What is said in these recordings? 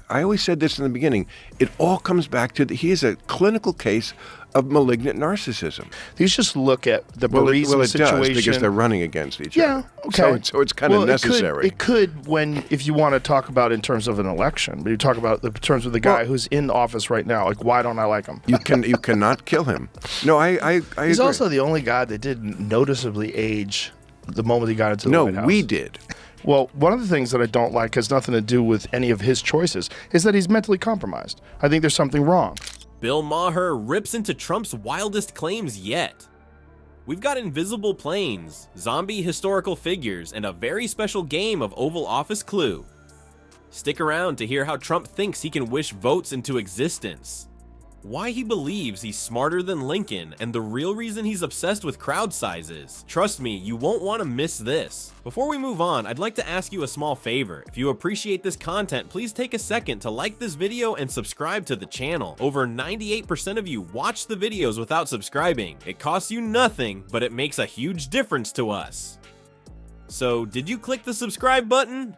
I always said this in the beginning, it all comes back to he is a clinical case of malignant narcissism. You just look at the Burisma situation. Does, because they're running against each other. Okay. So it's kind of necessary. It could if you want to talk about in terms of an election, but you talk about the terms of the guy who's in office right now. Like, why don't I like him? You cannot kill him. No, I He's agree. also the only guy that didn't noticeably age the moment he got into the White House. No, we did. Well, one of the things that I don't like has nothing to do with any of his choices, is that he's mentally compromised. I think there's something wrong. Bill Maher rips into Trump's wildest claims yet. We've got invisible planes, zombie historical figures, and a very special game of Oval Office Clue. Stick around to hear how Trump thinks he can wish votes into existence, why he believes he's smarter than Lincoln, and the real reason he's obsessed with crowd sizes. Trust me, you won't want to miss this. Before we move on, I'd like to ask you a small favor. If you appreciate this content, please take a second to like this video and subscribe to the channel. Over 98% of you watch the videos without subscribing. It costs you nothing, but it makes a huge difference to us. So, did you click the subscribe button?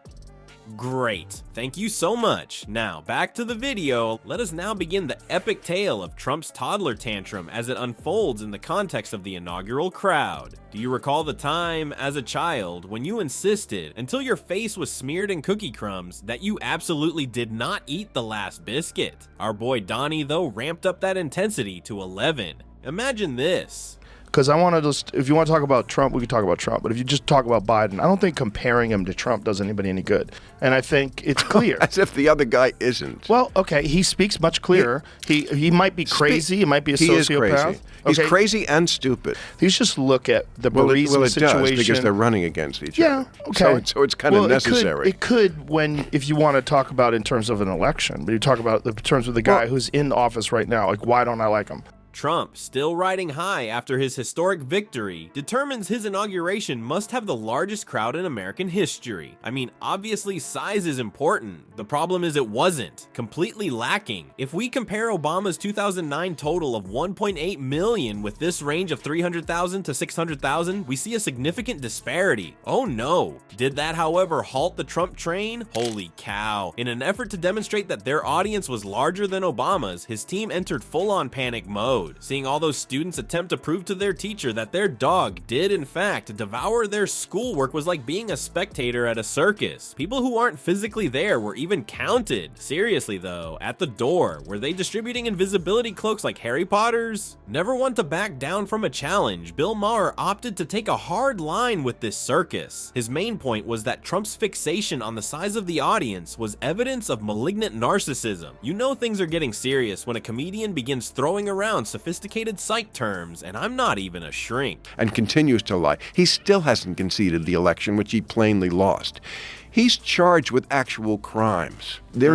Great, thank you so much. Now, back to the video. Let us now begin the epic tale of Trump's toddler tantrum as it unfolds in the context of the inaugural crowd. Do you recall the time, as a child, when you insisted, until your face was smeared in cookie crumbs, that you absolutely did not eat the last biscuit? Our boy Donnie, though, ramped up that intensity to 11. Imagine this. Because I want to just, if you want to talk about Trump, we can talk about Trump. But if you just talk about Biden, I don't think comparing him to Trump does anybody any good. And I think it's clear. As if the other guy isn't. Well, okay, he speaks much clearer. He might be crazy. He might be a sociopath. He is crazy. He's crazy and stupid. You just look at the Burisma situation. Does, because they're running against each other. Yeah, okay. So it's kind of necessary. It could if you want to talk about in terms of an election, but you talk about the terms of the guy who's in office right now. Like, why don't I like him? Trump, still riding high after his historic victory, determines his inauguration must have the largest crowd in American history. I mean, obviously size is important. The problem is it wasn't. Completely lacking. If we compare Obama's 2009 total of 1.8 million with this range of 300,000 to 600,000, we see a significant disparity. Oh no. Did that, however, halt the Trump train? Holy cow. In an effort to demonstrate that their audience was larger than Obama's, his team entered full-on panic mode. Seeing all those students attempt to prove to their teacher that their dog did in fact devour their schoolwork was like being a spectator at a circus. People who aren't physically there were even counted. Seriously though, at the door, were they distributing invisibility cloaks like Harry Potter's? Never one to back down from a challenge, Bill Maher opted to take a hard line with this circus. His main point was that Trump's fixation on the size of the audience was evidence of malignant narcissism. You know things are getting serious when a comedian begins throwing around sophisticated psych terms, and I'm not even a shrink. And continues to lie. He still hasn't conceded the election, which he plainly lost. He's charged with actual crimes. I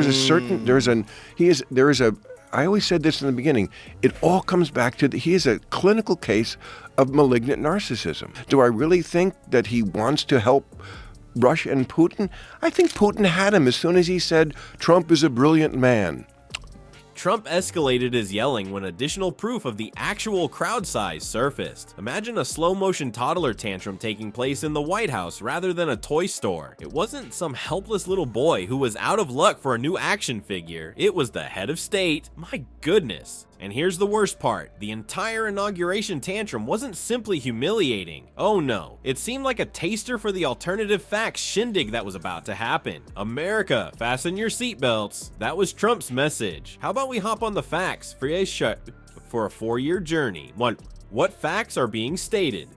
always said this in the beginning, it all comes back to he is a clinical case of malignant narcissism. Do I really think that he wants to help Russia and Putin? I think Putin had him as soon as he said Trump is a brilliant man. Trump escalated his yelling when additional proof of the actual crowd size surfaced. Imagine a slow-motion toddler tantrum taking place in the White House rather than a toy store. It wasn't some helpless little boy who was out of luck for a new action figure. It was the head of state. My goodness. And here's the worst part. The entire inauguration tantrum wasn't simply humiliating. Oh no. It seemed like a taster for the alternative facts shindig that was about to happen. America, fasten your seatbelts. That was Trump's message. How about we hop on the facts for a 4-year journey? What facts are being stated?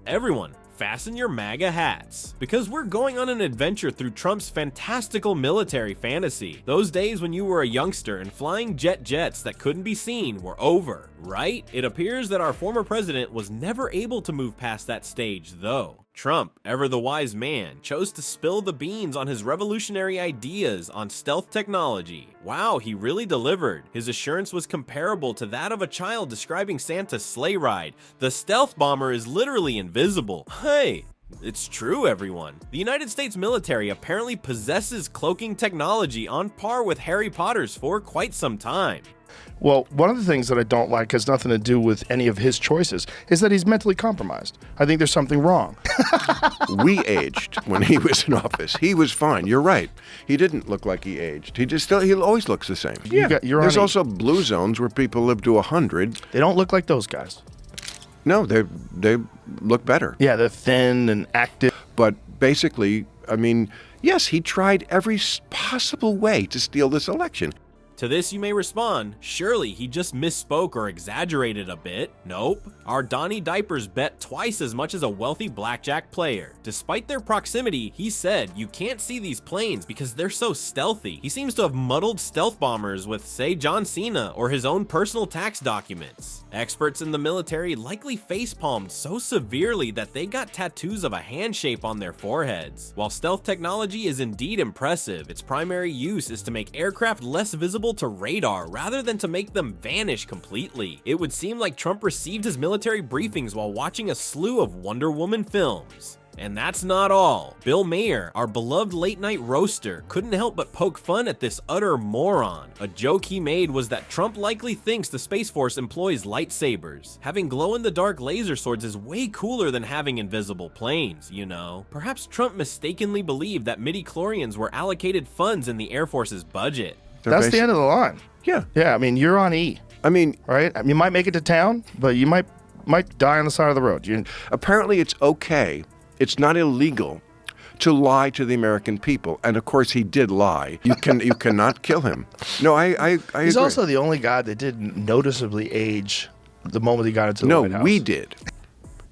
Everyone, fasten your MAGA hats, because we're going on an adventure through Trump's fantastical military fantasy. Those days when you were a youngster and flying jets that couldn't be seen were over, right? It appears that our former president was never able to move past that stage, though. Trump, ever the wise man, chose to spill the beans on his revolutionary ideas on stealth technology. Wow, he really delivered. His assurance was comparable to that of a child describing Santa's sleigh ride. The stealth bomber is literally invisible. Hey! It's true, everyone. The United States military apparently possesses cloaking technology on par with Harry Potter's for quite some time. Well, one of the things that I don't like has nothing to do with any of his choices, is that he's mentally compromised. I think there's something wrong. We aged when he was in office. He was fine. You're right. He didn't look like he aged. He always looks the same. There's also blue zones where people live to 100. They don't look like those guys. No, they look better. Yeah, they're thin and active. But basically, I mean, yes, he tried every possible way to steal this election. To this you may respond, surely he just misspoke or exaggerated a bit. Nope. Our Donnie Diapers bet twice as much as a wealthy blackjack player. Despite their proximity, he said you can't see these planes because they're so stealthy. He seems to have muddled stealth bombers with, say, John Cena or his own personal tax documents. Experts in the military likely facepalmed so severely that they got tattoos of a hand shape on their foreheads. While stealth technology is indeed impressive, its primary use is to make aircraft less visible to radar rather than to make them vanish completely. It would seem like Trump received his military briefings while watching a slew of Wonder Woman films. And that's not all. Bill Maher, our beloved late-night roaster, couldn't help but poke fun at this utter moron. A joke he made was that Trump likely thinks the Space Force employs lightsabers. Having glow-in-the-dark laser swords is way cooler than having invisible planes, you know. Perhaps Trump mistakenly believed that midi-chlorians were allocated funds in the Air Force's budget. That's the end of the line. Yeah. Yeah, I mean, you're on E. I mean, right? You might make it to town, but you might die on the side of the road. Apparently it's okay. It's not illegal to lie to the American people. And of course he did lie. You cannot kill him. No, I agree. He's also the only guy that didn't noticeably age the moment he got into the White House. No, we did.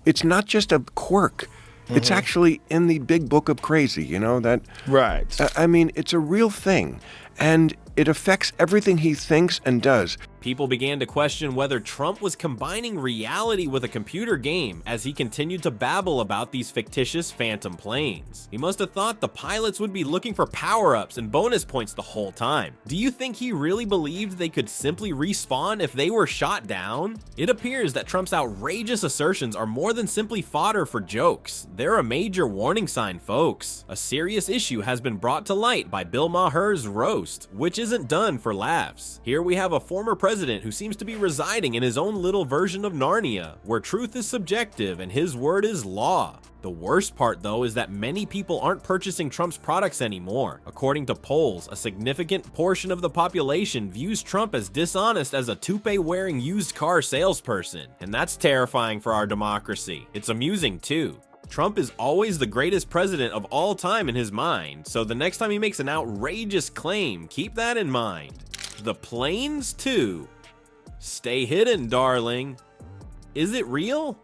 It's not just a quirk. It's actually in the big book of crazy, you know, that... Right. I mean, it's a real thing. And it affects everything he thinks and does. People began to question whether Trump was combining reality with a computer game as he continued to babble about these fictitious phantom planes. He must have thought the pilots would be looking for power-ups and bonus points the whole time. Do you think he really believed they could simply respawn if they were shot down? It appears that Trump's outrageous assertions are more than simply fodder for jokes. They're a major warning sign, folks. A serious issue has been brought to light by Bill Maher's roast, which isn't done for laughs. Here we have a former president who seems to be residing in his own little version of Narnia, where truth is subjective and his word is law. The worst part, though, is that many people aren't purchasing Trump's products anymore. According to polls, a significant portion of the population views Trump as dishonest as a toupee-wearing used car salesperson, and that's terrifying for our democracy. It's amusing, too. Trump is always the greatest president of all time in his mind, so the next time he makes an outrageous claim, keep that in mind. The planes, too. Stay hidden, darling. Is it real?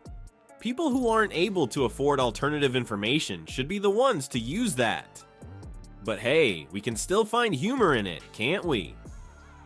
People who aren't able to afford alternative information should be the ones to use that. But hey, we can still find humor in it, can't we?